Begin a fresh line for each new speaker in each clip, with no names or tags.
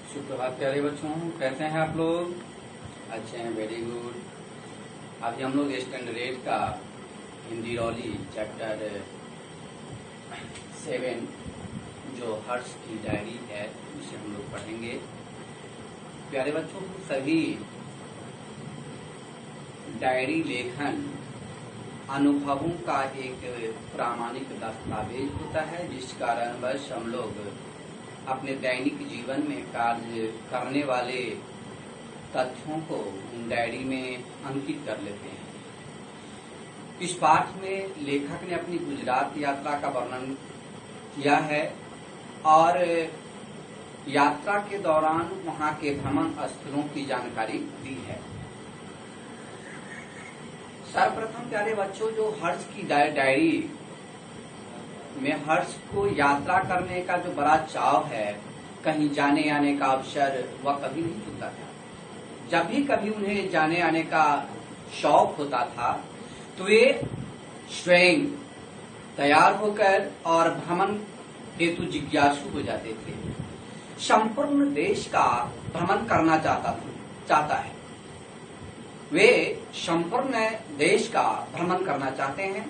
सुप्रभात प्यारे बच्चों, कैसे हैं आप लोग? अच्छे हैं, वेरी गुड। अभी हम लोग स्टैंडर्ड 8 का हिंदी रौली चैप्टर 7 जो हर्ष की डायरी है उसे हम लोग पढ़ेंगे। प्यारे बच्चों, सभी डायरी लेखन अनुभवों का एक प्रामाणिक दस्तावेज होता है, जिस कारणवश हम लोग अपने दैनिक जीवन में कार्य करने वाले तथ्यों को डायरी में अंकित कर लेते हैं। इस पाठ में लेखक ने अपनी गुजरात यात्रा का वर्णन किया है और यात्रा के दौरान वहां के भ्रमण स्थलों की जानकारी दी है। सर्वप्रथम प्यारे बच्चों, जो हर्ष की डायरी में हर्ष को यात्रा करने का जो बड़ा चाव है, कहीं जाने आने का अवसर वह कभी नहीं चुकता था। जब भी कभी उन्हें जाने आने का शौक होता था तो वे स्वयं तैयार होकर और भ्रमण हेतु जिज्ञासु हो जाते थे। संपूर्ण देश का भ्रमण करना चाहता है। वे संपूर्ण देश का भ्रमण करना चाहते हैं।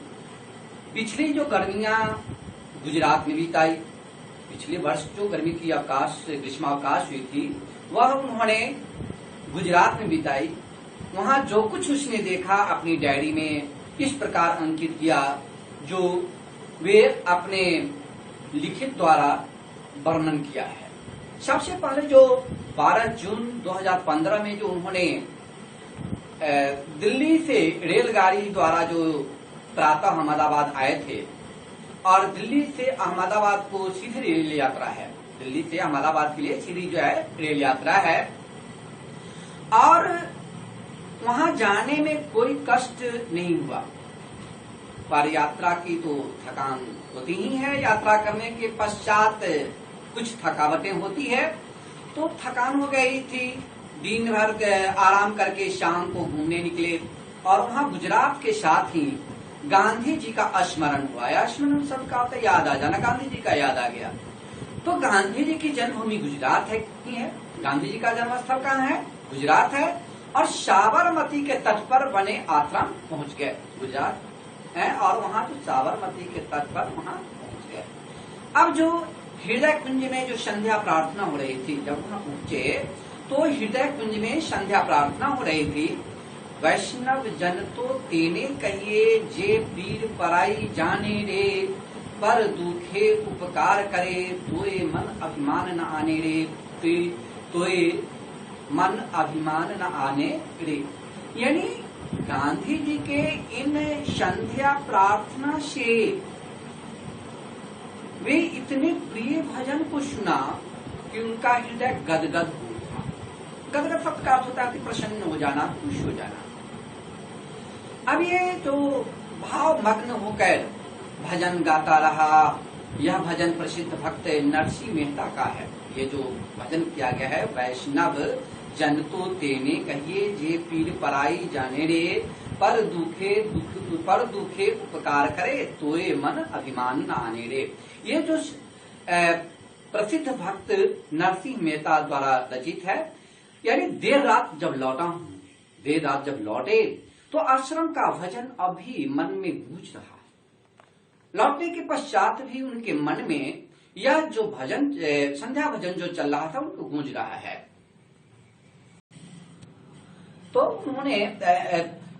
पिछली जो गर्मियां गुजरात में बिताई, पिछले वर्ष जो गर्मी की ग्रीष्मावकाश हुई थी वह उन्होंने गुजरात में बिताई। वहां जो कुछ उसने देखा अपनी डायरी में इस प्रकार अंकित किया, जो वे अपने लिखित द्वारा वर्णन किया है। सबसे पहले जो 12 जून 2015 में जो उन्होंने दिल्ली से रेलगाड़ी द्वारा जो प्रातः अहमदाबाद आए थे, और दिल्ली से अहमदाबाद को सीधी रेल यात्रा है। दिल्ली से अहमदाबाद के लिए सीधी जो है रेल यात्रा है, और वहां जाने में कोई कष्ट नहीं हुआ। पर यात्रा की तो थकान होती ही है। यात्रा करने के पश्चात कुछ थकावटें होती है, तो थकान हो गई थी। दिन भर आराम करके शाम को घूमने निकले और वहां गुजरात के साथ ही गांधी जी का स्मरण हुआ। स्मरण शब्द का होता है याद आ जाना, गांधी जी का याद आ गया। तो गांधी जी की जन्मभूमि गुजरात है। गांधी जी का जन्मस्थल कहाँ है? गुजरात है। और साबरमती के तट पर बने आश्रम पहुंच गए। गुजरात है और वहां जो साबरमती के तट पर वहां पहुंच गए। अब जो हृदय कुंज में जो संध्या प्रार्थना हो रही थी, जब वहां पहुंचे तो हृदय कुंज में संध्या प्रार्थना हो रही थी। वैष्णव जन तो तेने कहिए, जे पीर पराई जाने रे, पर दुखे उपकार करे, तोए मन अभिमान न आने रे, तोए मन अभिमान न आने रे। यानी गांधी जी के इन संध्या प्रार्थना से वे इतने प्रिय भजन को सुना कि उनका हृदय गदगद हो उठा। गदगद शब्द का अर्थ होता है कि प्रसन्न हो जाना, खुश हो जाना। अब ये जो भाव मग्न होकर भजन गाता रहा, यह भजन प्रसिद्ध भक्त नरसिंह मेहता का है। ये जो भजन किया गया है, वैष्णव जन तो तेने कहिए, जे पीर पराई जाने रे, पर दुखे उपकार करे, तोए मन अभिमान न आने रे। ये जो प्रसिद्ध भक्त नरसिंह मेहता द्वारा रचित है। यानी देर रात जब लौटे तो आश्रम का भजन अभी मन में गूंज रहा है। लौटने के पश्चात भी उनके मन में यह जो भजन, संध्या भजन जो चल रहा था, उनको गूंज रहा है। तो उन्होंने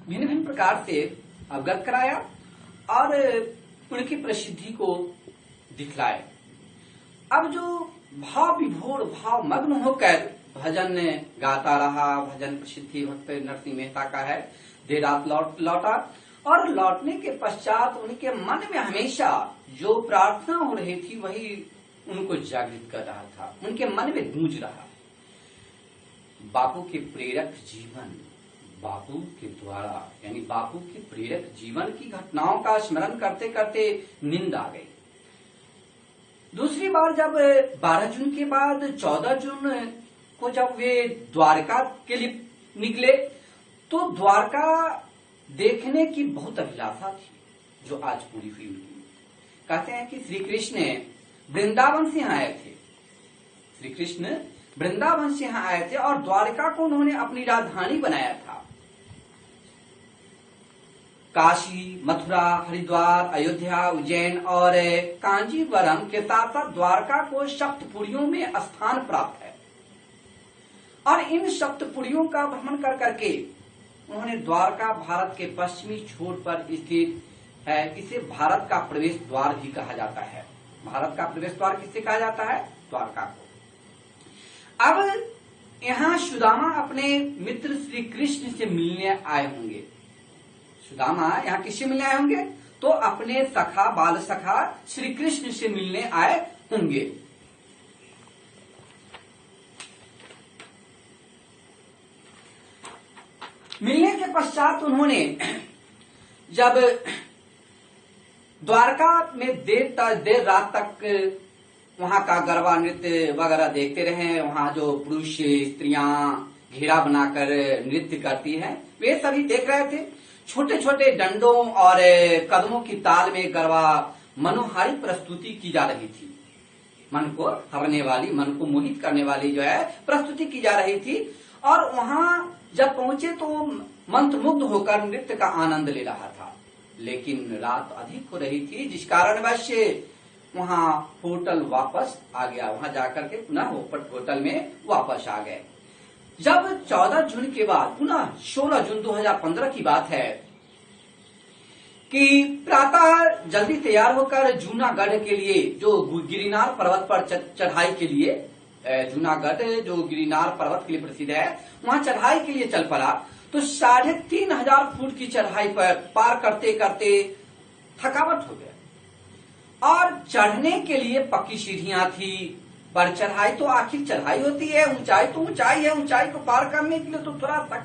भिन्न भिन्न प्रकार से अवगत कराया और उनकी प्रसिद्धि को दिखलाए। अब जो भाव विभोर, भाव मग्न होकर भजन गाता रहा, भजन प्रसिद्धि भक्त नरसिंह मेहता का है। देर रात लौटा और लौटने के पश्चात उनके मन में हमेशा जो प्रार्थना हो रही थी वही उनको जागृत कर रहा था, उनके मन में गूंज रहा। बापू के प्रेरक जीवन, बापू के द्वारा यानी बापू के प्रेरक जीवन की घटनाओं का स्मरण करते करते नींद आ गई। दूसरी बार जब 12 जून के बाद 14 जून को जब वे द्वारका के लिए निकले तो द्वारका देखने की बहुत अभिलाषा थी, जो आज पूरी हुई उनकी। कहते हैं कि श्री कृष्ण वृंदावन से आए थे। श्री कृष्ण वृंदावन से यहाँ आए थे और द्वारका को उन्होंने अपनी राजधानी बनाया था। काशी, मथुरा, हरिद्वार, अयोध्या, उज्जैन और कांजीवरम के साथ साथ द्वारका को सप्तपुरियों में स्थान प्राप्त है और इन सप्तपुरियों का भ्रमण कर करके उन्होंने द्वारका भारत के पश्चिमी छोर पर स्थित है। इसे भारत का प्रवेश द्वार भी कहा जाता है। भारत का प्रवेश द्वार किसे कहा जाता है? द्वारका को। अब यहाँ सुदामा अपने मित्र श्री कृष्ण से मिलने आए होंगे। सुदामा यहाँ किससे मिलने आए होंगे? तो अपने सखा, बाल सखा श्री कृष्ण से मिलने आए होंगे। मिलने के पश्चात उन्होंने जब द्वारका में देर रात तक वहां का गरबा नृत्य वगैरह देखते रहे, वहां जो पुरुष स्त्रियां घेरा बनाकर नृत्य करती हैं वे सभी देख रहे थे। छोटे छोटे डंडों और कदमों की ताल में गरबा मनोहारी प्रस्तुति की जा रही थी। मन को हरने वाली, मन को मोहित करने वाली जो है प्रस्तुति की जा रही थी। और वहां जब पहुंचे तो मंत्रमुग्ध होकर नृत्य का आनंद ले रहा था। लेकिन रात अधिक हो रही थी जिस कारणवश वहां होटल वापस आ गया। वहां जाकर के पुनः होटल में वापस आ गए। जब 14 जून के बाद पुनः 16 जून 2015 की बात है कि प्रातः जल्दी तैयार होकर जूनागढ़ के लिए, जो गिरिनार पर्वत पर चढ़ाई के लिए, जूनागढ़ जो गिरिनार पर्वत के लिए प्रसिद्ध है, वहां चढ़ाई के लिए चल पड़ा। तो 3500 फुट की चढ़ाई पर पार करते करते थकावट हो गया और चढ़ने के लिए पक्की सीढ़ियां थी, पर चढ़ाई तो आखिर चढ़ाई होती है, ऊंचाई तो ऊंचाई है। ऊंचाई को पार करने के लिए तो थोड़ा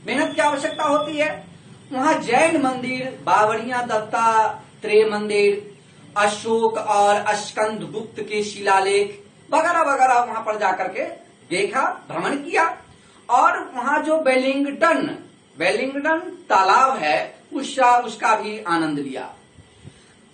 मेहनत की आवश्यकता होती है। वहां जैन मंदिर, बावड़िया दत्तात्रेय मंदिर, अशोक और स्कंदगुप्त के शिलालेख वगैरह वगैरह वहां पर जाकर के देखा, भ्रमण किया और वहां जो वेलिंगटन तालाब है उसका भी आनंद लिया।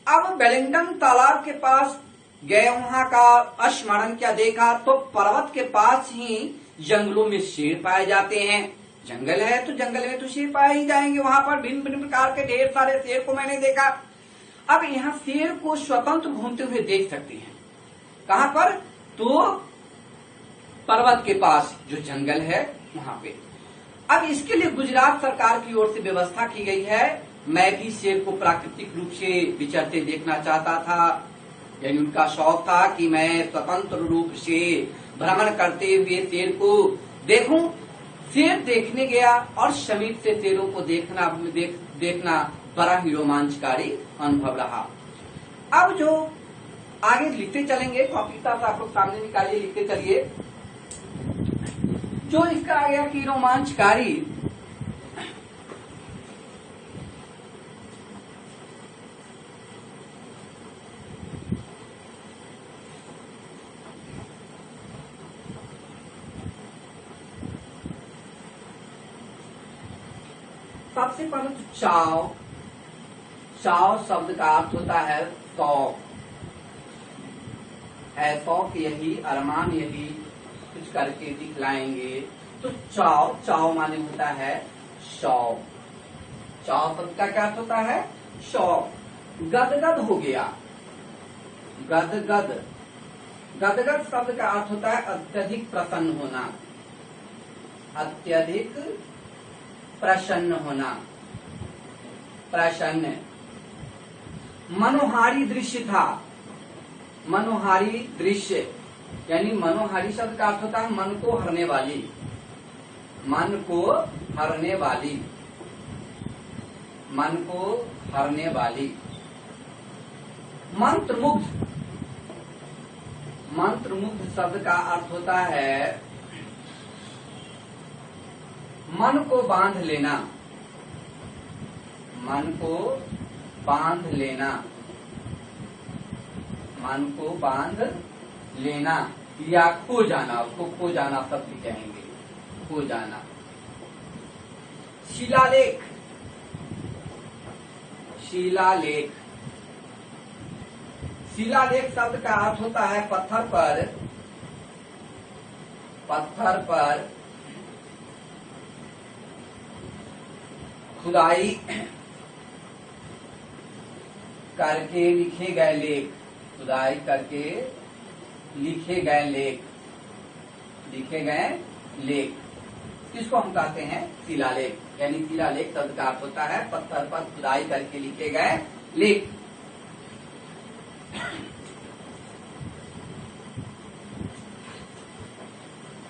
अब वेलिंगटन तालाब के पास गए, वहां का स्मरण क्या देखा तो पर्वत के पास ही जंगलों में शेर पाए जाते हैं। जंगल है तो जंगल में तो शेर पाए ही जाएंगे। वहां पर भिन्न भिन्न प्रकार के ढेर सारे शेर को मैंने देखा। अब यहाँ शेर को स्वतंत्र घूमते हुए देख सकते हैं। कहां पर? तो पर्वत के पास जो जंगल है वहां पे। अब इसके लिए गुजरात सरकार की ओर से व्यवस्था की गई है। मैं भी शेर को प्राकृतिक रूप से विचरते देखना चाहता था, यानी उनका शौक था कि मैं स्वतंत्र रूप से भ्रमण करते हुए शेर को देखूं। शेर देखने गया और समीप से शेरों को देखना बड़ा ही रोमांचकारी अनुभव रहा। अब जो आगे लिखते चलेंगे, कॉपी किताब आप लोग सामने निकालिए, लिखते चलिए। जो इसका आ गया कि रोमांचकारी, सबसे पहले तो चाव शब्द का अर्थ होता है शौक, है शौक, यही अरमान, यही कुछ करके दिखलाएंगे। तो चाव माने होता है शौक। चाव शब्द का क्या अर्थ होता है? शौक। गदगद हो गया, गदगद शब्द का अर्थ होता है अत्यधिक प्रसन्न होना, अत्यधिक प्रसन्न होना, प्रसन्न। मनोहारी दृश्य था, मनोहारी दृश्य, यानी मनोहारी शब्द का अर्थ होता है मन को हरने वाली, मन को हरने वाली, मन को हरने वाली। मंत्रमुग्ध शब्द का अर्थ होता है मन को बांध लेना, मन को बांध लेना, मन को बांध लेना या खो जाना, उसको खो जाना शब्द कहेंगे, खो जाना। शिलालेख, शिलालेख, शिलालेख शब्द का अर्थ होता है पत्थर पर पत्थर पर खुदाई करके लिखे गए लेख, खुदाई करके लिखे गए लेख, लिखे गए लेख, इसको हम कहते हैं शिलालेख। यानी शिलालेख शब्द का अर्थ होता है पत्थर पर खुदाई करके लिखे गए लेख।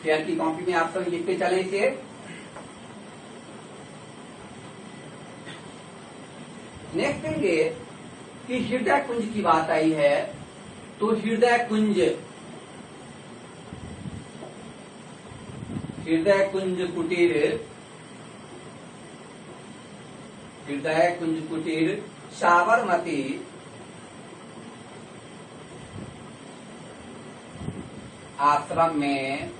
शेयर की कॉपी में आप सब लिखते चले इसे। नेक्स्ट देंगे कि हृदय कुंज की बात आई है, तो हृदय कुंज, हृदय कुंज कुटीर, हृदय कुंज कुटीर साबरमती आश्रम में,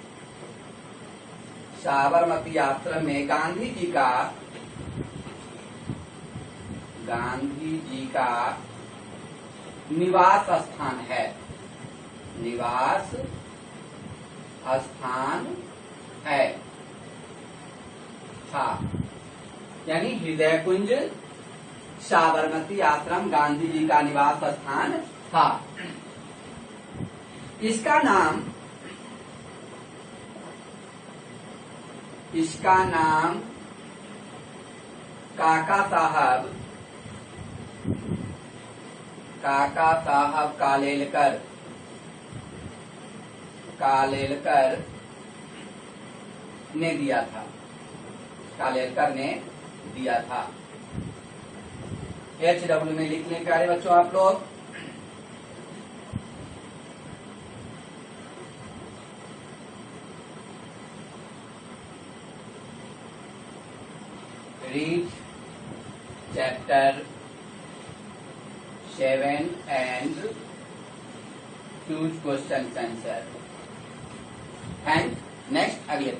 साबरमती आश्रम में गांधी जी का निवास स्थान है, निवास स्थान है था। यानी हृदय कुंज साबरमती आश्रम गांधी जी का निवास स्थान था। इसका नाम काका साहब कालेलकर ने दिया था, कालेलकर ने दिया था। HW में लिख लें प्यारे बच्चों आप लोग। Read chapter 7 and choose question answer. And next अगले